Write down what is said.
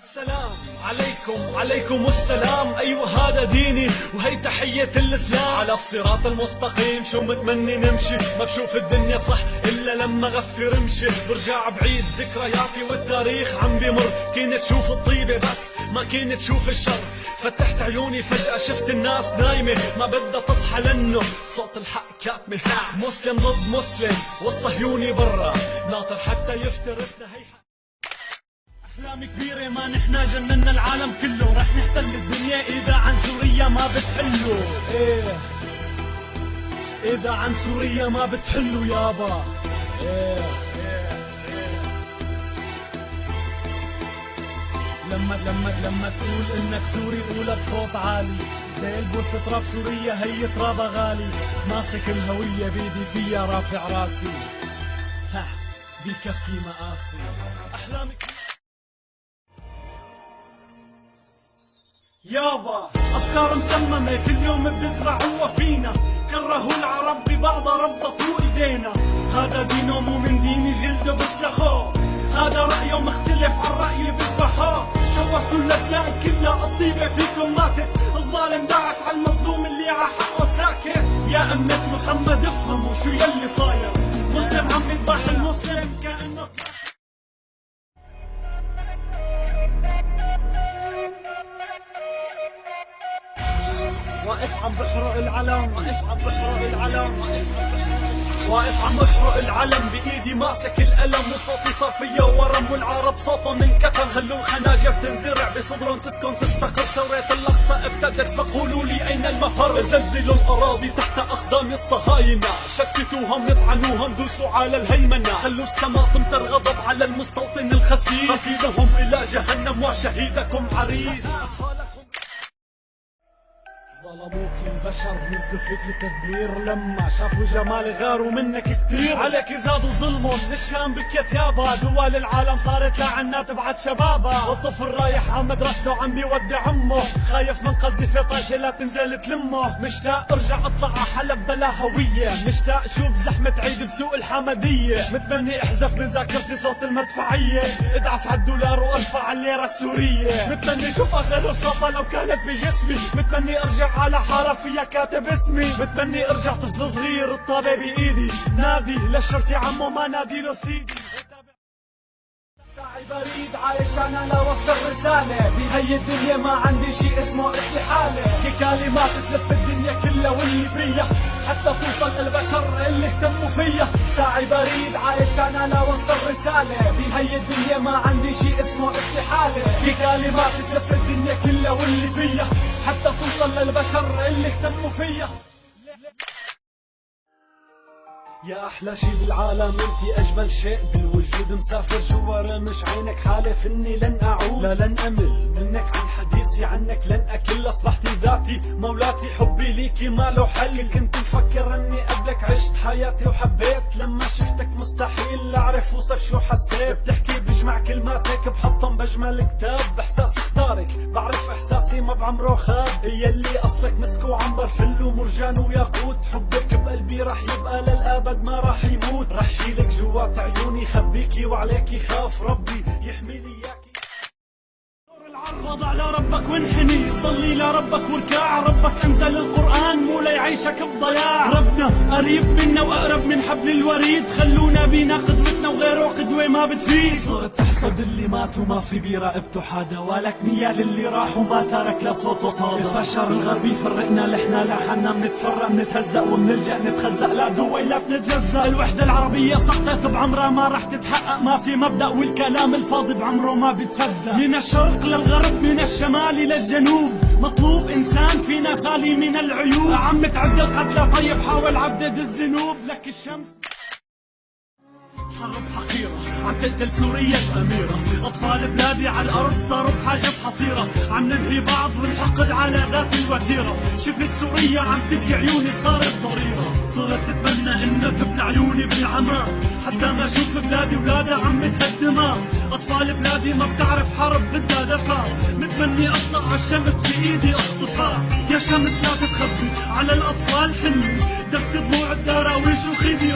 السلام عليكم عليكم السلام. أيوة هذا ديني وهي تحية الإسلام. على الصراط المستقيم شو متمني نمشي، ما بشوف الدنيا صح إلا لما غفي رمشي. برجع بعيد ذكرياتي والتاريخ عم بمر، كنت شوف الطيبة بس ما كنت شوف الشر. فتحت عيوني فجأة شفت الناس نايمة ما بدها تصحى لأنه صوت الحق كاتمة. مسلم ضد مسلم والصهيوني برا ناطر حتى يفترسنا. هي أحلام كبيرة ما نحنا جننا العالم كله، رح نحتل الدنيا إذا عن سوريا ما بتحلوا. إيه إذا عن سوريا ما بتحلوا يابا. إيه لما تقول إنك سوري قولها بصوت عالي، زي البوس تراب سوريا هي ترابها غالي. ماسك الهوية بيدي فيها رافع راسي، ها بكفي مقاسي. أحلامك يابا أفكار مسممة كل يوم بتزرعوها فينا، كرهوا العرب ببعضها ربطوا ايدينا. هذا دينه مو من ديني جلده بسلخوه، هذا رأيه مختلف عن رأيي بذبحوه. شوهتوا الأديان كلها الطيبة فيكم ماتت، الظالم داعس على المظلوم اللي ع حقه ساكت. يا أمة محمد افهموا شو يلي صاير، مسلم عم يذبح المسلم كأنه واقف عم بحرق العلم، واقف عم بحرق العلم، واقف عم بحرق العلم بإيدي ماسك القلم. وصوتي صار فيا ورم والعرب صوتهم انكتم. خلوا الخناجر تنزرع بصدرهم تسكن تستقر. ثورة الأقصى ابتدت فقولوا لي أين المفر. زلزلوا الأراضي تحت أقدام الصهاينة، شتتوهم يطعنوهم دوسوا على الهيمنة. خلوا السماء تمطر غضب على المستوطن الخسيس، قصيدهم إلى جهنم وشهيدكم عريس. ظلموك البشر نزلوا فيك التدمير، لما شافوا جمال غاروا منك كتير. عليك زادوا ظلمهم الشام بكت يابا، دول العالم صارت لعنا تبعت شبابها. والطفل رايح على مدرسته عم بيودع عمه، خايف من قذيفة طايشة لا تنزل تلمه. مشتاق ارجع اطلع على حلب بلا هوية، مشتاق شوف زحمة عيد بسوق الحمدية. متمني احذف من ذاكرتي صوت المدفعية، ادعس على الدولار وارفع الليرة السورية. متمني شوف اخر رصاصة لو كانت بجسمي، متمني ارجع على حارة فيها كاتب اسمي. متمني ارجع طفل صغير الطابة بايدي، نادي للشرطي عمو ما نادي له سيدي. ساعي بريد عايش انا لوصل رسالة، بهي الدنيا ما عندي شي اسمه استحالة. كلمات تلف الدنيا كلها واللي فيها، حتى توصل البشر اللي اهتموا فيها. ساعي بريد عايش انا لوصل رسالة، بهي الدنيا ما عندي شي اسمه استحالة. كلمات تلف الدنيا كلها واللي فيها، حتى توصل للبشر اللي اهتموا فيها. يا أحلى شي بالعالم انتي أجمل شيء بالوجود، مسافر جوا رمش عينك حالف إني لن أعود. لا لن أمل منك عن حديثي عنك لن أكل، أصبحتي ذاتي مولاتي حبي ليكي ما له حل. كنت مفكر إني قبلك عشت حياتي وحبيت، لما شفتك مستحيل أعرف وصف شو حسيت. بتحكي بجمع كلماتك بحطهم بجمل كتاب، بإحساس اختارك بعرف إحساسي ما بعمره خاب. هي اللي أصلك مسك وعنبر فل ومرجان وياقوت، حبك بقلبي رح يبقى للأبد ما راح يموت. رح شيلك جوات عيوني خبيكي وعليكي خاف ربي يحمي لي اياكي. دور العرض على ربك وانحني، صلي لربك واركع. ربك انزل القرآن مو ليعيشك بضياع. ربنا قريب منا واقرب من حبل الوريد، خلونا بينا قدوتنا وغيره قدوة ما بتفيد. صرت تحصد اللي ماتوا ما في بيراقبته حدا، ولك نيال اللي راح وما ترك لصوته صادق. الفشر الغربي فرقنا لحنا لحنا، بنتفرق بنتهزق وبنلجأ نتخزق لدول لا بنتجزأ. الوحدة العربية سقطت بعمرها ما رح تتحقق، ما في مبدأ والكلام الفاضي بعمره ما بيتصدق. من الشرق للغرب من الشمال للجنوب، مطلوب انسان فينا خالي من العيوب. عم تعد القتلى طيب حاول عدد الذنوب، لك الشمس حرب حقيرة عم تقتل سوريا الأميرة. أطفال بلادي على الأرض صاروا بحاجة حصيرة، عم ننهي بعض ونحقد على ذات الوتيرة. شفت سوريا عم تبكي عيوني صارت ضريرة، صرت تتمنى إنه تبنى عيوني بالعمى، حتى ما أشوف بلادي ولادها عم تهدمها. أطفال بلادي ما بتعرف حرب بدها دفع، متمني أطلع على الشمس بإيدي أخطفها. يا شمس لا تتخبي على الأطفال حني، دفي ضلوع الدراويش وخذي